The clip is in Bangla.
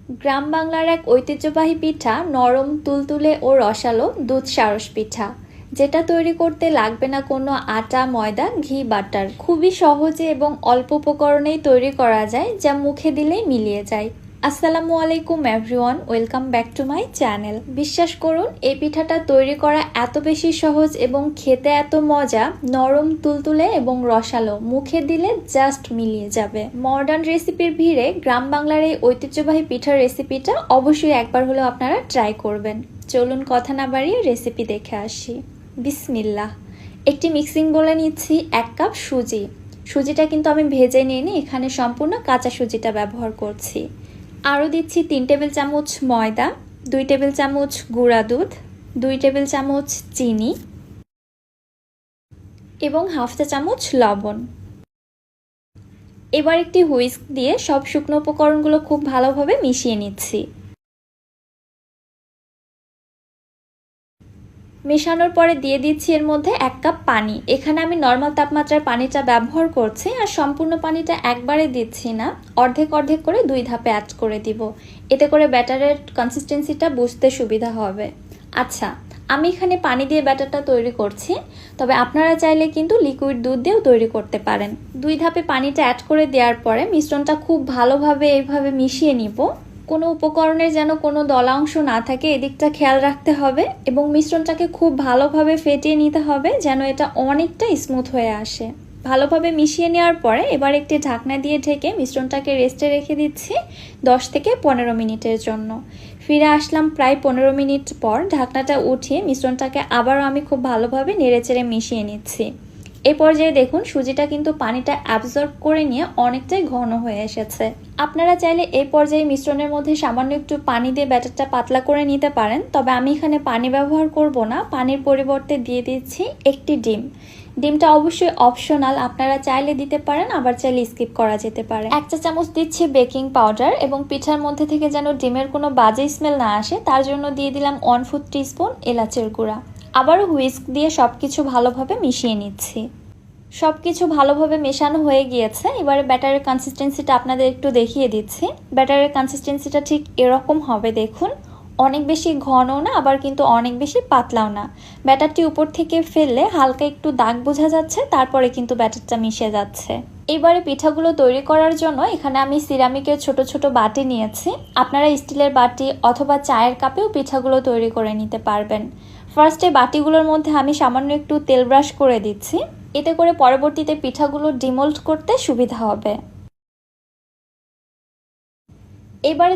গ্রাম বাংলার এক ঐতিহ্যবাহী পিঠা নরম তুলতুলে ও রসালো দুধ সারস পিঠা, যেটা তৈরি করতে লাগবে না কোনো আটা ময়দা ঘি বাটার। খুবই সহজে এবং অল্প উপকরণেই তৈরি করা যায়, যা মুখে দিলেই মিলিয়ে যায়। আসসালামু আলাইকুম everyone, welcome back to my channel. বিশ্বাস করুন, এই পিঠাটা তৈরি করা এত বেশি সহজ এবং খেতে এত মজা, নরম তুলতুলে এবং রসালো, মুখে দিলে জাস্ট মিলিয়ে যাবে। মডার্ন রেসিপির ভিড়ে গ্রাম বাংলার এই ঐতিহ্যবাহী পিঠার রেসিপিটা অবশ্যই একবার হলেও আপনারা ট্রাই করবেন। চলুন কথা না বাড়িয়ে রেসিপি দেখে আসি। বিসমিল্লাহ। একটি মিক্সিং বোলে নিচ্ছি 1 কাপ সুজি। সুজিটা কিন্তু আমি ভেজে নিইনি, এখানে সম্পূর্ণ কাঁচা সুজিটা ব্যবহার করছি। আরও দিচ্ছি 3 টেবিল চামচ ময়দা, 2 টেবিল চামচ গুঁড়া দুধ, 2 টেবিল চামচ চিনি এবং হাফ চা চামচ লবণ। এবার একটি হুইস্ক দিয়ে সব শুকনো উপকরণগুলো খুব ভালোভাবে মিশিয়ে নিচ্ছি। মেশানোর পরে দিয়ে দিচ্ছি এর মধ্যে 1 কাপ পানি। এখানে আমি নর্মাল তাপমাত্রার পানিটা ব্যবহার করছি, আর সম্পূর্ণ পানিটা একবারে দিচ্ছি না, অর্ধেক অর্ধেক করে 2 ধাপে অ্যাড করে দিব। এতে করে ব্যাটারের কনসিস্টেন্সিটা বুঝতে সুবিধা হবে। আচ্ছা, আমি এখানে পানি দিয়ে ব্যাটারটা তৈরি করছি, তবে আপনারা চাইলে কিন্তু লিকুইড দুধ দিয়েও তৈরি করতে পারেন। 2 ধাপে পানিটা অ্যাড করে দেওয়ার পরে মিশ্রণটা খুব ভালোভাবে এইভাবে মিশিয়ে নিব। কোনো উপকরণের যেন কোনো দলা অংশ না থাকে, এদিকটা খেয়াল রাখতে হবে এবং মিশ্রণটাকে খুব ভালোভাবে ফেটিয়ে নিতে হবে যেন এটা অনেকটা স্মুথ হয়ে আসে। ভালোভাবে মিশিয়ে নেওয়ার পরে এবার একটি ঢাকনা দিয়ে ঢেকে মিশ্রণটাকে রেস্টে রেখে দিচ্ছি 10 থেকে 15 মিনিটের জন্য। ফিরে আসলাম প্রায় 15 মিনিট পর। ঢাকনাটা উঠিয়ে মিশ্রণটাকে আবারও আমি খুব ভালোভাবে নেড়েচেড়ে মিশিয়ে নিচ্ছি। এই পর্যায়ে দেখুন সুজিটা কিন্তু পানিটা অ্যাবজর্ব করে নিয়ে অনেকটাই ঘন হয়ে এসেছে। আপনারা চাইলে এই পর্যায়ে মিশ্রণের মধ্যে সামান্য একটু পানি দিয়ে ব্যাটারটা পাতলা করে নিতে পারেন, তবে আমি এখানে পানি ব্যবহার করব না। পানির পরিবর্তে দিয়ে দিচ্ছি একটি ডিম। ডিমটা অবশ্যই অপশনাল, আপনারা চাইলে দিতে পারেন, আবার চাইলে স্কিপ করা যেতে পারে। 1 চা চামচ দিচ্ছি বেকিং পাউডার এবং পিঠার মধ্যে থেকে যেন ডিমের কোনো বাজে স্মেল না আসে তার জন্য দিয়ে দিলাম 1/4 টিস্পুন এলাচের গুঁড়া। আবারও হুইস্ক দিয়ে সবকিছু ভালোভাবে মিশিয়ে নিচ্ছি। সবকিছু ভালোভাবে মেশানো হয়ে গিয়েছে। এবারে ব্যাটারের কনসিস্টেন্সিটা আপনাদের একটু দেখিয়ে দিচ্ছি। ব্যাটারের কনসিস্টেন্সিটা ঠিক এরকম হবে, দেখুন। অনেক বেশি ঘনও না, আবার কিন্তু অনেক বেশি পাতলাও না। ব্যাটারটি উপর থেকে ফেললে হালকা একটু দাগ বোঝা যাচ্ছে, তারপরে কিন্তু ব্যাটারটা মিশে যাচ্ছে। এবারে পিঠাগুলো তৈরি করার জন্য এখানে আমি সিরামিকের ছোট ছোট বাটি নিয়েছি। আপনারা স্টিলের বাটি অথবা চায়ের কাপেও পিঠাগুলো তৈরি করে নিতে পারবেন। ফার্স্টে বাটিগুলোর মধ্যে আমি সামান্য একটু তেল ব্রাশ করে দিচ্ছি, এতে করে পরবর্তীতে পিঠাগুলো ডিমোল্ড করতে সুবিধা হবে। এবারে